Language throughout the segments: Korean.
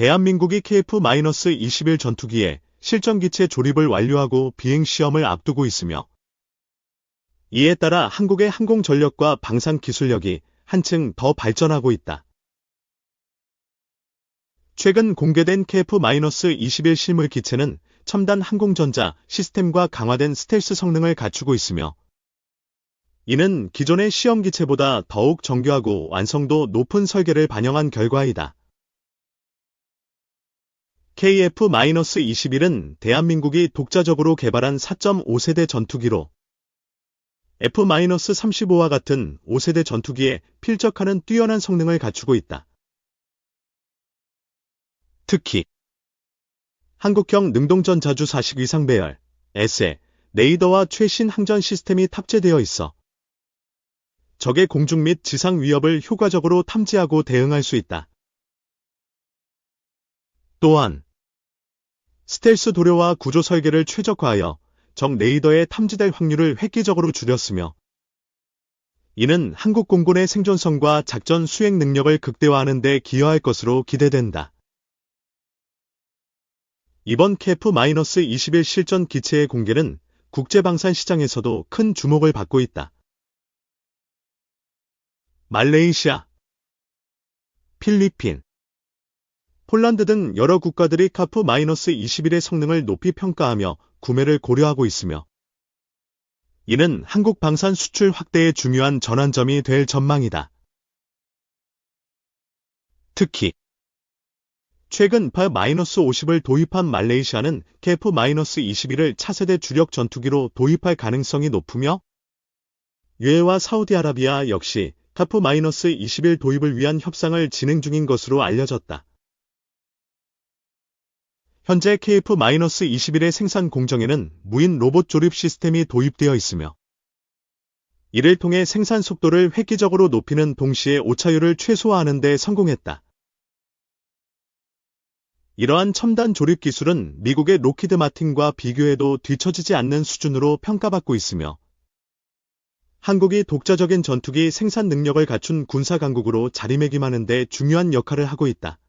대한민국이 KF-21 전투기의 실전기체 조립을 완료하고 비행시험을 앞두고 있으며 이에 따라 한국의 항공전력과 방산기술력이 한층 더 발전하고 있다. 최근 공개된 KF-21 실물 기체는 첨단 항공전자 시스템과 강화된 스텔스 성능을 갖추고 있으며 이는 기존의 시험기체보다 더욱 정교하고 완성도 높은 설계를 반영한 결과이다. KF-21은 대한민국이 독자적으로 개발한 4.5세대 전투기로 F-35와 같은 5세대 전투기에 필적하는 뛰어난 성능을 갖추고 있다. 특히 한국형 능동전 자주 4식 위상 배열, S에 레이더와 최신 항전 시스템이 탑재되어 있어 적의 공중 및 지상 위협을 효과적으로 탐지하고 대응할 수 있다. 또한 스텔스 도료와 구조 설계를 최적화하여 적 레이더에 탐지될 확률을 획기적으로 줄였으며 이는 한국 공군의 생존성과 작전 수행 능력을 극대화하는 데 기여할 것으로 기대된다. 이번 KF-21 실전 기체의 공개는 국제방산 시장에서도 큰 주목을 받고 있다. 말레이시아, 필리핀, 폴란드 등 여러 국가들이 KF-21의 성능을 높이 평가하며 구매를 고려하고 있으며 이는 한국 방산 수출 확대에 중요한 전환점이 될 전망이다. 특히 최근 KF-50을 도입한 말레이시아는 KF-21을 차세대 주력 전투기로 도입할 가능성이 높으며 UAE와 사우디아라비아 역시 KF-21 도입을 위한 협상을 진행 중인 것으로 알려졌다. 현재 KF-21의 생산 공정에는 무인 로봇 조립 시스템이 도입되어 있으며 이를 통해 생산 속도를 획기적으로 높이는 동시에 오차율을 최소화하는 데 성공했다. 이러한 첨단 조립 기술은 미국의 록히드 마틴과 비교해도 뒤처지지 않는 수준으로 평가받고 있으며 한국이 독자적인 전투기 생산 능력을 갖춘 군사 강국으로 자리매김하는 데 중요한 역할을 하고 있다.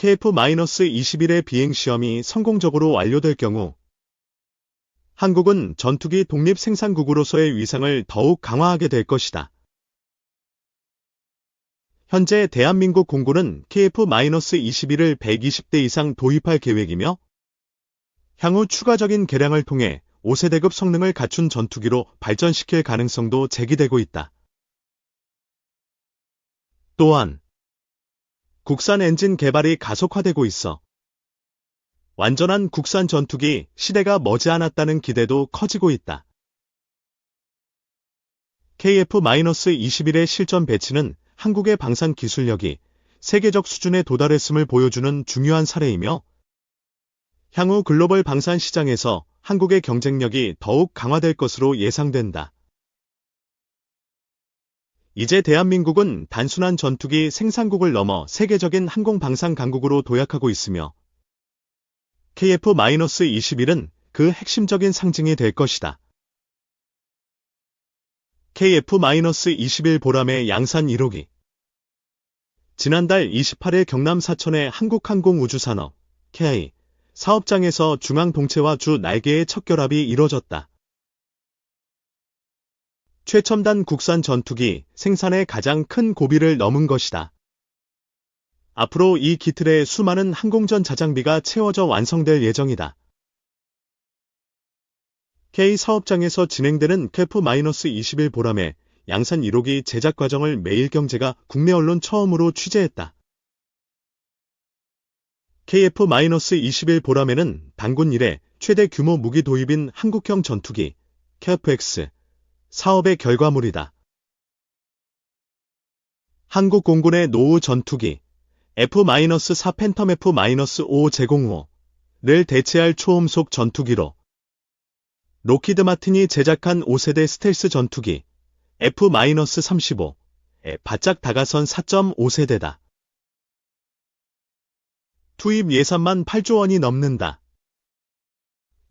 KF-21의 비행시험이 성공적으로 완료될 경우 한국은 전투기 독립생산국으로서의 위상을 더욱 강화하게 될 것이다. 현재 대한민국 공군은 KF-21을 120대 이상 도입할 계획이며 향후 추가적인 개량을 통해 5세대급 성능을 갖춘 전투기로 발전시킬 가능성도 제기되고 있다. 또한 국산 엔진 개발이 가속화되고 있어 완전한 국산 전투기 시대가 머지않았다는 기대도 커지고 있다. KF-21의 실전 배치는 한국의 방산 기술력이 세계적 수준에 도달했음을 보여주는 중요한 사례이며 향후 글로벌 방산 시장에서 한국의 경쟁력이 더욱 강화될 것으로 예상된다. 이제 대한민국은 단순한 전투기 생산국을 넘어 세계적인 항공방산 강국으로 도약하고 있으며 KF-21은 그 핵심적인 상징이 될 것이다. KF-21 보람의 양산 1호기 지난달 28일 경남 사천의 한국항공우주산업 KI 사업장에서 중앙동체와 주 날개의 첫 결합이 이뤄졌다. 최첨단 국산 전투기 생산의 가장 큰 고비를 넘은 것이다. 앞으로 이 기틀에 수많은 항공전 자장비가 채워져 완성될 예정이다. K 사업장에서 진행되는 KF-21 보람의 양산 1호기 제작 과정을 매일경제가 국내 언론 처음으로 취재했다. KF-21 보람에는 단군 이래 최대 규모 무기 도입인 한국형 전투기 KF-X 사업의 결과물이다. 한국 공군의 노후 전투기 F-4 팬텀 F-5 제공호를 대체할 초음속 전투기로 록히드 마틴이 제작한 5세대 스텔스 전투기 F-35에 바짝 다가선 4.5세대다. 투입 예산만 8조 원이 넘는다.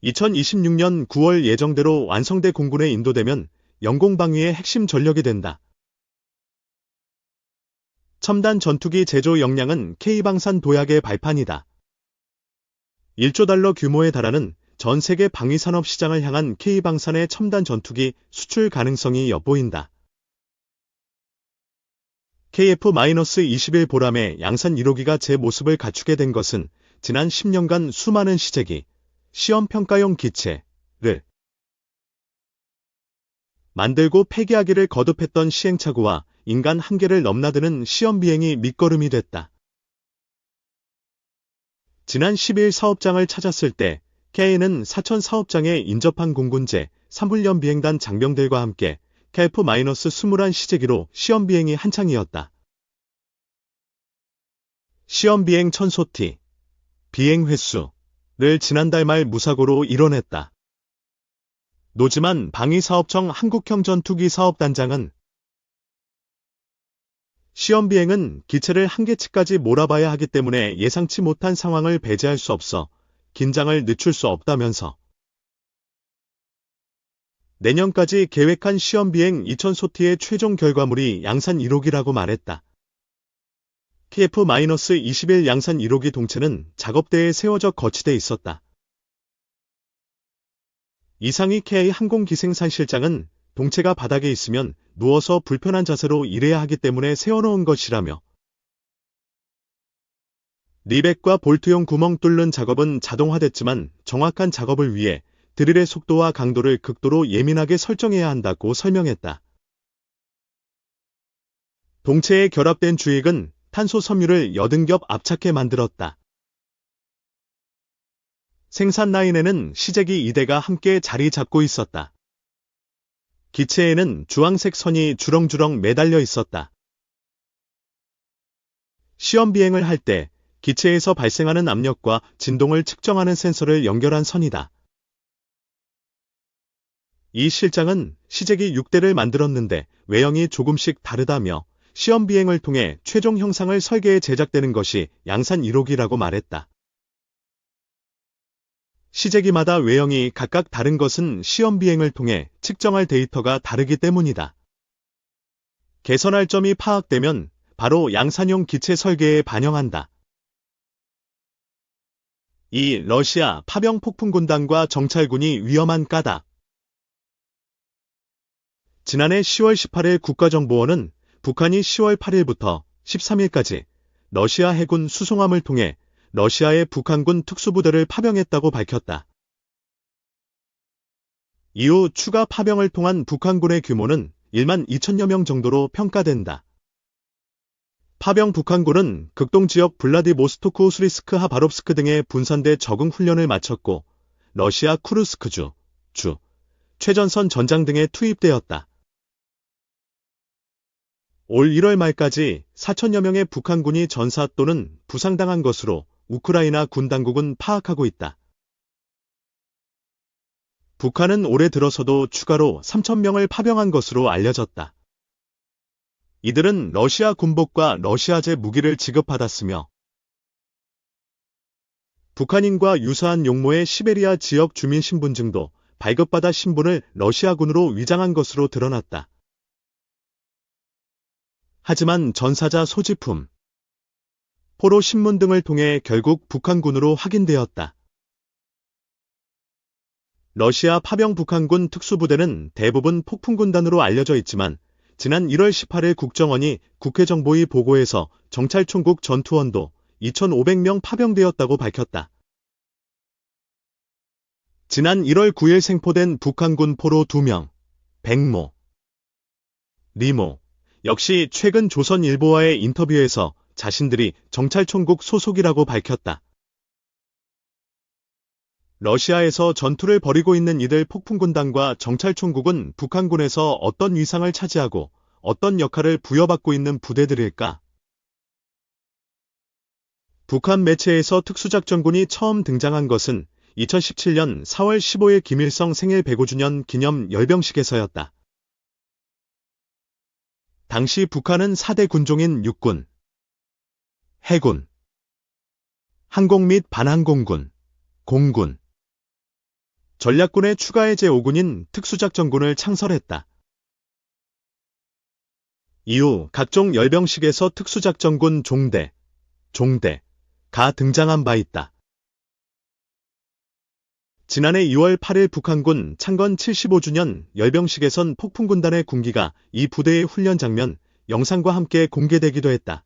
2026년 9월 예정대로 완성돼 공군에 인도되면 영공방위의 핵심 전력이 된다. 첨단 전투기 제조 역량은 K방산 도약의 발판이다. 1조 달러 규모에 달하는 전 세계 방위산업 시장을 향한 K방산의 첨단 전투기 수출 가능성이 엿보인다. KF-21 보람의 양산 1호기가 제 모습을 갖추게 된 것은 지난 10년간 수많은 시제기, 시험평가용 기체를 만들고 폐기하기를 거듭했던 시행착오와 인간 한계를 넘나드는 시험비행이 밑거름이 됐다. 지난 12일 사업장을 찾았을 때 K는 사천 사업장에 인접한 공군제 3훈련 비행단 장병들과 함께 KF-21 시제기로 시험비행이 한창이었다. 시험비행 천소티, 비행 횟수를 지난달 말 무사고로 이뤄냈다. 노지만 방위사업청 한국형 전투기 사업단장은 시험비행은 기체를 한계치까지 몰아봐야 하기 때문에 예상치 못한 상황을 배제할 수 없어 긴장을 늦출 수 없다면서 내년까지 계획한 시험비행 2000소티의 최종 결과물이 양산 1호기라고 말했다. KF-21 양산 1호기 동체는 작업대에 세워져 거치돼 있었다. 이상희 K항공기생산실장은 동체가 바닥에 있으면 누워서 불편한 자세로 일해야 하기 때문에 세워놓은 것이라며 리벳과 볼트용 구멍 뚫는 작업은 자동화됐지만 정확한 작업을 위해 드릴의 속도와 강도를 극도로 예민하게 설정해야 한다고 설명했다. 동체에 결합된 주익은 탄소 섬유를 80겹 압착해 만들었다. 생산 라인에는 시제기 2대가 함께 자리 잡고 있었다. 기체에는 주황색 선이 주렁주렁 매달려 있었다. 시험 비행을 할 때 기체에서 발생하는 압력과 진동을 측정하는 센서를 연결한 선이다. 이 실장은 시제기 6대를 만들었는데 외형이 조금씩 다르다며 시험 비행을 통해 최종 형상을 설계해 제작되는 것이 양산 1호기라고 말했다. 시제기마다 외형이 각각 다른 것은 시험 비행을 통해 측정할 데이터가 다르기 때문이다. 개선할 점이 파악되면 바로 양산용 기체 설계에 반영한다. 이 러시아 파병 폭풍군단과 정찰군이 위험한 까닭. 지난해 10월 18일 국가정보원은 북한이 10월 8일부터 13일까지 러시아 해군 수송함을 통해 러시아의 북한군 특수부대를 파병했다고 밝혔다. 이후 추가 파병을 통한 북한군의 규모는 1만 2천여 명 정도로 평가된다. 파병 북한군은 극동지역 블라디보스토크 수리스크 하바롭스크 등의 분산대 적응 훈련을 마쳤고 러시아 쿠르스크주, 최전선 전장 등에 투입되었다. 올 1월 말까지 4천여 명의 북한군이 전사 또는 부상당한 것으로 우크라이나 군 당국은 파악하고 있다. 북한은 올해 들어서도 추가로 3,000명을 파병한 것으로 알려졌다. 이들은 러시아 군복과 러시아제 무기를 지급받았으며 북한인과 유사한 용모의 시베리아 지역 주민 신분증도 발급받아 신분을 러시아군으로 위장한 것으로 드러났다. 하지만 전사자 소지품, 포로 신문 등을 통해 결국 북한군으로 확인되었다. 러시아 파병 북한군 특수부대는 대부분 폭풍군단으로 알려져 있지만 지난 1월 18일 국정원이 국회정보위 보고에서 정찰총국 전투원도 2,500명 파병되었다고 밝혔다. 지난 1월 9일 생포된 북한군 포로 2명, 백모, 리모, 역시 최근 조선일보와의 인터뷰에서 자신들이 정찰총국 소속이라고 밝혔다. 러시아에서 전투를 벌이고 있는 이들 폭풍군단과 정찰총국은 북한군에서 어떤 위상을 차지하고 어떤 역할을 부여받고 있는 부대들일까? 북한 매체에서 특수작전군이 처음 등장한 것은 2017년 4월 15일 김일성 생일 105주년 기념 열병식에서였다. 당시 북한은 4대 군종인 육군, 해군, 항공 및 반항공군, 공군, 전략군의 추가 해제 5군인 특수작전군을 창설했다. 이후 각종 열병식에서 특수작전군 종대가 등장한 바 있다. 지난해 2월 8일 북한군 창건 75주년 열병식에선 폭풍군단의 군기가 이 부대의 훈련 장면, 영상과 함께 공개되기도 했다.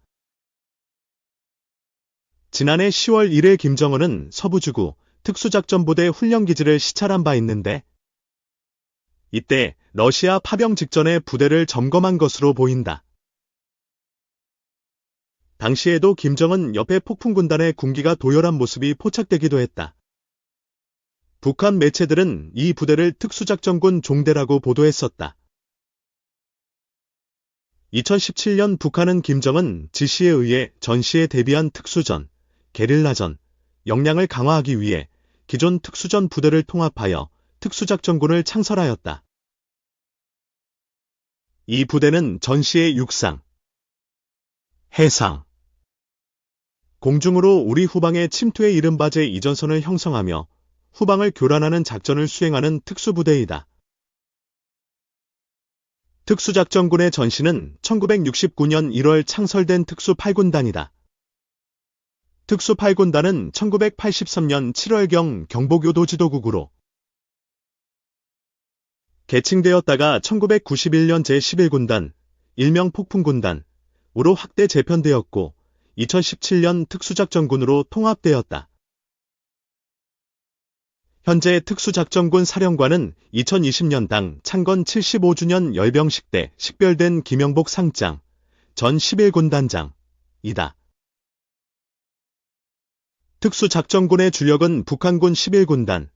지난해 10월 1일 김정은은 서부지구 특수작전부대 훈련기지를 시찰한 바 있는데 이때 러시아 파병 직전에 부대를 점검한 것으로 보인다. 당시에도 김정은 옆에 폭풍군단의 군기가 도열한 모습이 포착되기도 했다. 북한 매체들은 이 부대를 특수작전군 종대라고 보도했었다. 2017년 북한은 김정은 지시에 의해 전시에 대비한 특수전, 게릴라전, 역량을 강화하기 위해 기존 특수전 부대를 통합하여 특수작전군을 창설하였다. 이 부대는 전시의 육상, 해상, 공중으로 우리 후방의 침투에 이른바 제2전선을 형성하며 후방을 교란하는 작전을 수행하는 특수부대이다. 특수작전군의 전시는 1969년 1월 창설된 특수8군단이다. 특수8군단은 1983년 7월경 경복요도 지도국으로 개칭되었다가 1991년 제11군단, 일명 폭풍군단으로 확대 재편되었고 2017년 특수작전군으로 통합되었다. 현재 특수작전군 사령관은 2020년당 창건 75주년 열병식 때 식별된 김영복 상장 전 11군단장이다. 특수작전군의 주력은 북한군 11군단,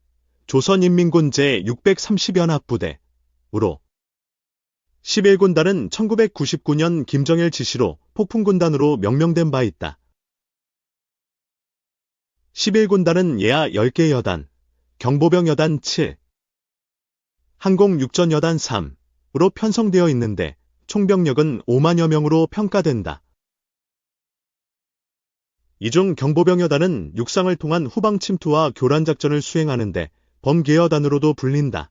조선인민군 제630연합부대으로 11군단은 1999년 김정일 지시로 폭풍군단으로 명명된 바 있다. 11군단은 예하 10개 여단, 경보병 여단 7, 항공 육전 여단 3으로 편성되어 있는데 총병력은 5만여 명으로 평가된다. 이 중 경보병 여단은 육상을 통한 후방 침투와 교란 작전을 수행하는데 범계여단으로도 불린다.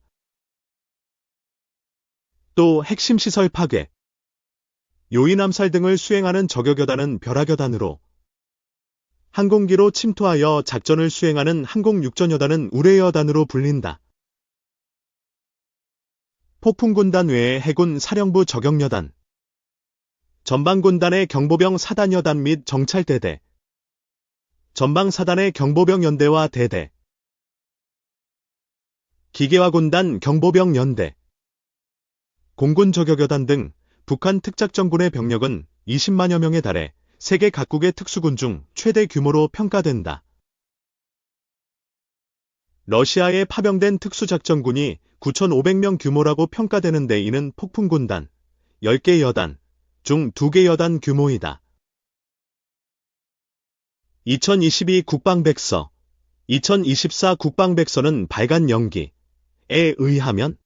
또 핵심 시설 파괴, 요인 암살 등을 수행하는 저격여단은 벼락여단으로 항공기로 침투하여 작전을 수행하는 항공육전여단은 우레여단으로 불린다. 폭풍군단 외에 해군 사령부 저격여단, 전방군단의 경보병 사단여단 및 정찰대대, 전방사단의 경보병 연대와 대대, 기계화군단 경보병 연대, 공군 저격여단 등 북한 특작전군의 병력은 20만여 명에 달해 세계 각국의 특수군 중 최대 규모로 평가된다. 러시아에 파병된 특수작전군이 9,500명 규모라고 평가되는데 이는 폭풍군단 10개 여단 중 2개 여단 규모이다. 2022 국방백서, 2024 국방백서는 발간 연기에 의하면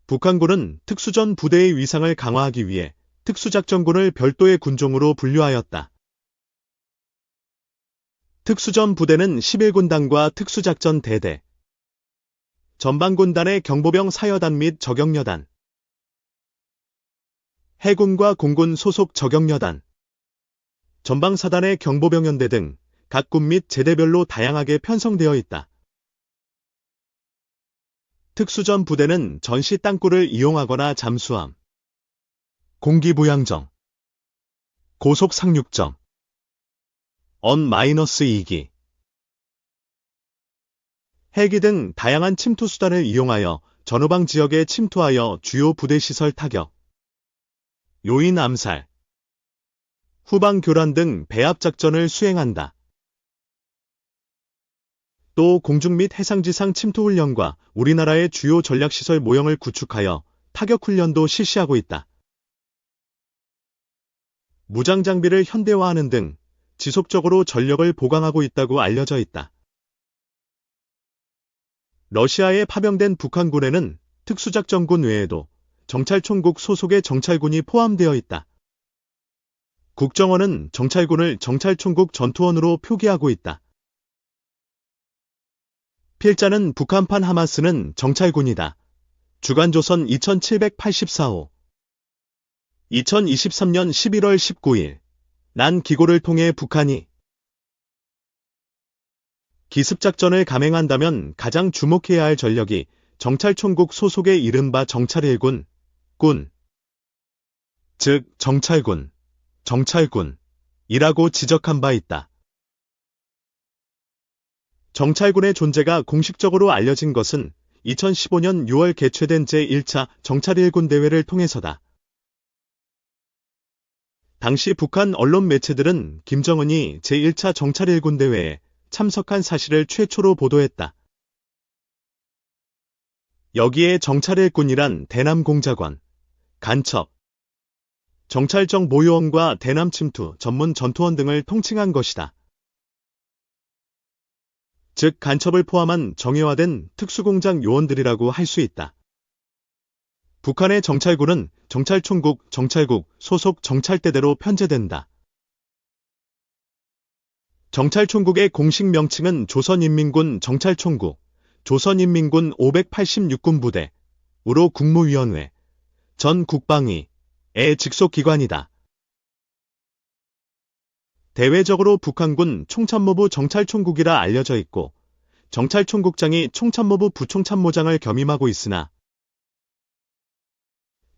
북한군은 특수전 부대의 위상을 강화하기 위해 특수작전군을 별도의 군종으로 분류하였다. 특수전 부대는 11군단과 특수작전 대대, 전방군단의 경보병 사여단 및 저격여단, 해군과 공군 소속 저격여단, 전방사단의 경보병연대 등 각 군 및 제대별로 다양하게 편성되어 있다. 특수전 부대는 전시 땅굴을 이용하거나 잠수함, 공기부양정, 고속상륙정, 언-2기, 헬기 등 다양한 침투 수단을 이용하여 전후방 지역에 침투하여 주요 부대 시설 타격, 요인 암살, 후방 교란 등 배합 작전을 수행한다. 또 공중 및 해상지상 침투 훈련과 우리나라의 주요 전략시설 모형을 구축하여 타격 훈련도 실시하고 있다. 무장 장비를 현대화하는 등 지속적으로 전력을 보강하고 있다고 알려져 있다. 러시아에 파병된 북한군에는 특수작전군 외에도 정찰총국 소속의 정찰군이 포함되어 있다. 국정원은 정찰군을 정찰총국 전투원으로 표기하고 있다. 필자는 북한판 하마스는 정찰군이다. 주간조선 2784호 2023년 11월 19일, 난 기고를 통해 북한이 기습작전을 감행한다면 가장 주목해야 할 전력이 정찰총국 소속의 이른바 정찰 1군, 즉 정찰군이라고 지적한 바 있다. 정찰군의 존재가 공식적으로 알려진 것은 2015년 6월 개최된 제1차 정찰 1군 대회를 통해서다. 당시 북한 언론 매체들은 김정은이 제1차 정찰 1군 대회에 참석한 사실을 최초로 보도했다. 여기에 정찰 1군이란 대남 공작원, 간첩, 정찰정 모요원과 대남 침투 전문 전투원 등을 통칭한 것이다. 즉 간첩을 포함한 정예화된 특수공작 요원들이라고 할 수 있다. 북한의 정찰군은 정찰총국 소속 정찰대대로 편제된다. 정찰총국의 공식 명칭은 조선인민군 정찰총국, 조선인민군 586군 부대으로 국무위원회, 전 국방위의 직속기관이다. 대외적으로 북한군 총참모부 정찰총국이라 알려져 있고 정찰총국장이 총참모부 부총참모장을 겸임하고 있으나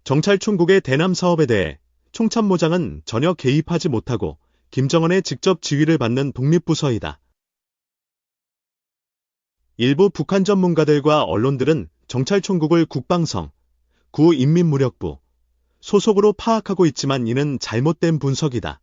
정찰총국의 대남 사업에 대해 총참모장은 전혀 개입하지 못하고 김정은의 직접 지휘를 받는 독립부서이다. 일부 북한 전문가들과 언론들은 정찰총국을 국방성, 구인민무력부 소속으로 파악하고 있지만 이는 잘못된 분석이다.